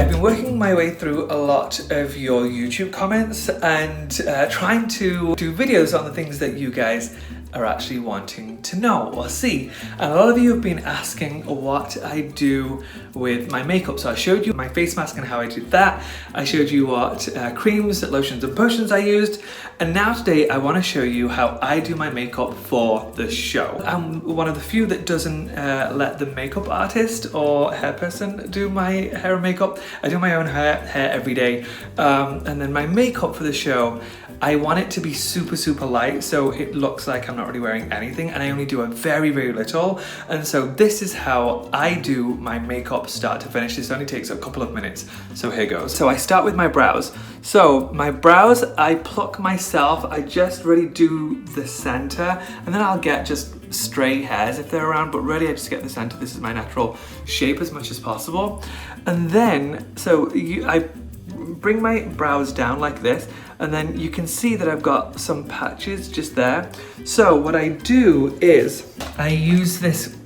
I've been working my way through a lot of your YouTube comments and trying to do videos on the things that you guys are actually wanting to know or see. And a lot of you have been asking what I do with my makeup. So I showed you my face mask and how I did that. I showed you what creams, lotions and potions I used. And now today I want to show you how I do my makeup for the show. I'm one of the few that doesn't let the makeup artist or hair person do my hair and makeup. I do my own hair every day. And then my makeup for the show, I want it to be super light so it looks like I'm not really wearing anything, and I only do a very little. And so this is how I do my makeup start to finish. This only takes a couple of minutes, so here goes. So I start with my brows. So my brows, I pluck myself. I just really do the center, and then I'll get just stray hairs if they're around, but really I just get the center. This is my natural shape as much as possible. And then, I bring my brows down like this, and then you can see that I've got some patches just there. So what I do is I use this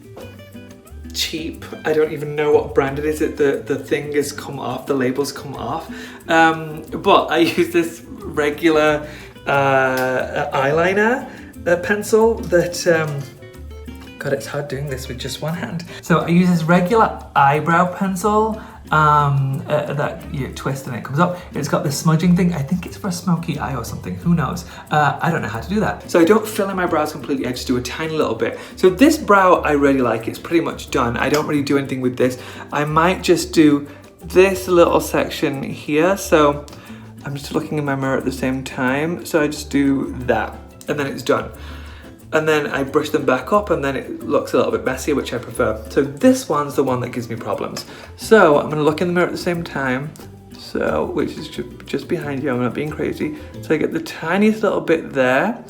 cheap, I don't even know what brand it is, the thing has come off, the label's come off, but I use this regular eyeliner pencil that God, it's hard doing this with just one hand. So I use this regular eyebrow pencil that you twist and it comes up. It's got this smudging thing. I think it's for a smoky eye or something. Who knows? I don't know how to do that. So I don't fill in my brows completely. I just do a tiny little bit. So this brow I really like. It's pretty much done. I don't really do anything with this. I might just do this little section here. So I'm just looking in my mirror at the same time. So I just do that and then it's done. And then I brush them back up and then it looks a little bit messier, which I prefer. So this one's the one that gives me problems. So I'm gonna look in the mirror at the same time. So, which is just behind you, I'm not being crazy. So I get the tiniest little bit there.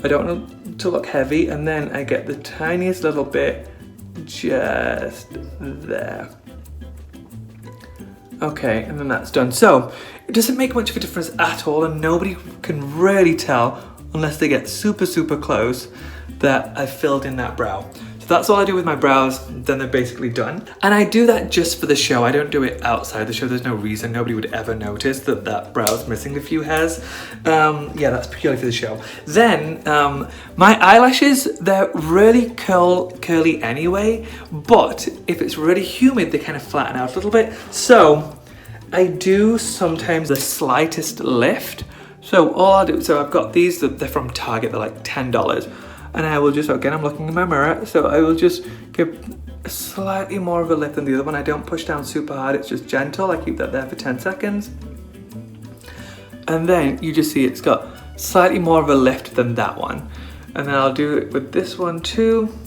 I don't want it to look heavy. And then I get the tiniest little bit just there. Okay, and then that's done. So it doesn't make much of a difference at all, and nobody can really tell unless they get super close that I've filled in that brow. So that's all I do with my brows, then they're basically done. And I do that just for the show. I don't do it outside the show. There's no reason. Nobody would ever notice that that brow's missing a few hairs. Yeah, that's purely for the show. Then my eyelashes, they're really curly anyway, but if it's really humid, they kind of flatten out a little bit. So I do sometimes the slightest lift. So all I do, so I've got these, they're from Target, they're like $10. And I will just, again, I'm looking in my mirror, so I will just give slightly more of a lift than the other one. I don't push down super hard, it's just gentle. I keep that there for 10 seconds. And then you just see it's got slightly more of a lift than that one. And then I'll do it with this one too.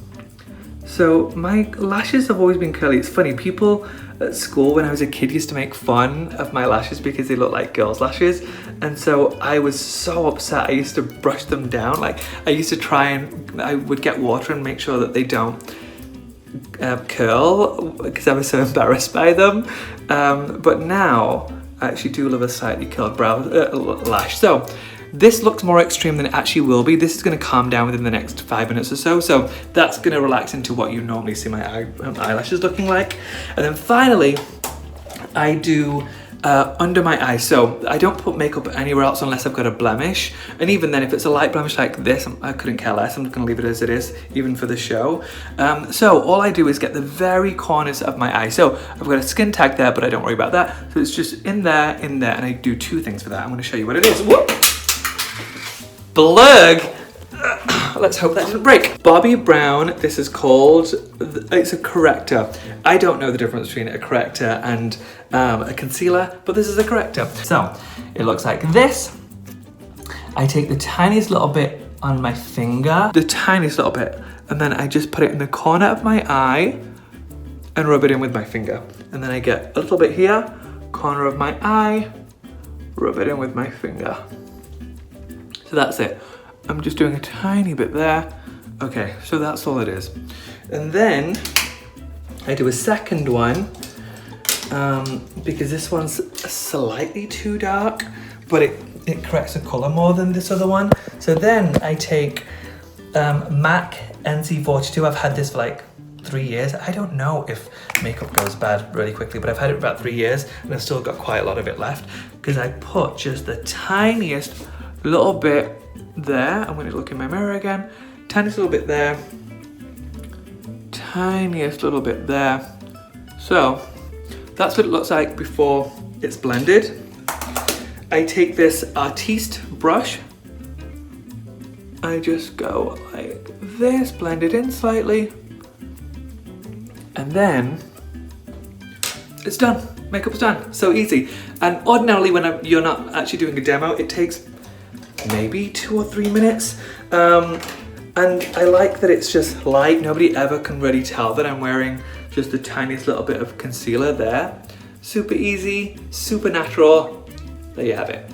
So my lashes have always been curly. It's funny, people at school when I was a kid used to make fun of my lashes because they look like girls' lashes, and so I was so upset. I used to brush them down. Like I used to try and I would get water and make sure that they don't curl because I was so embarrassed by them. But now I actually do love a slightly curled brow lash. So this looks more extreme than it actually will be. This is going to calm down within the next 5 minutes or so. So that's going to relax into what you normally see my eyelashes looking like. And then finally, I do under my eyes. So I don't put makeup anywhere else unless I've got a blemish. And even then, if it's a light blemish like this, I couldn't care less. I'm just going to leave it as it is, even for the show. So all I do is get the very corners of my eye. So I've got a skin tag there, but I don't worry about that. So it's just in there, and I do two things for that. I'm going to show you what it is. Whoop! Blurg! Let's hope that didn't break. Bobbi Brown, this is called, it's a corrector. I don't know the difference between a corrector and a concealer, but this is a corrector. So it looks like this. I take the tiniest little bit on my finger, the tiniest little bit, and then I just put it in the corner of my eye and rub it in with my finger. And then I get a little bit here, corner of my eye, rub it in with my finger. So that's it. I'm just doing a tiny bit there. Okay, so that's all it is. And then I do a second one because this one's slightly too dark, but it corrects the color more than this other one. So then I take MAC NC42. I've had this for like 3 years. I don't know if makeup goes bad really quickly, but I've had it for about 3 years and I've still got quite a lot of it left because I put just the tiniest little bit there. I'm going to look in my mirror again. Tiniest little bit there. Tiniest little bit there. So that's what it looks like before it's blended. I take this artiste brush. I just go like this, blend it in slightly, and then it's done. Makeup's done. So easy. And ordinarily when you're not actually doing a demo, it takes maybe 2 or 3 minutes. And I like that it's just light. Nobody ever can really tell that I'm wearing just the tiniest little bit of concealer there. Super easy, super natural. There you have it.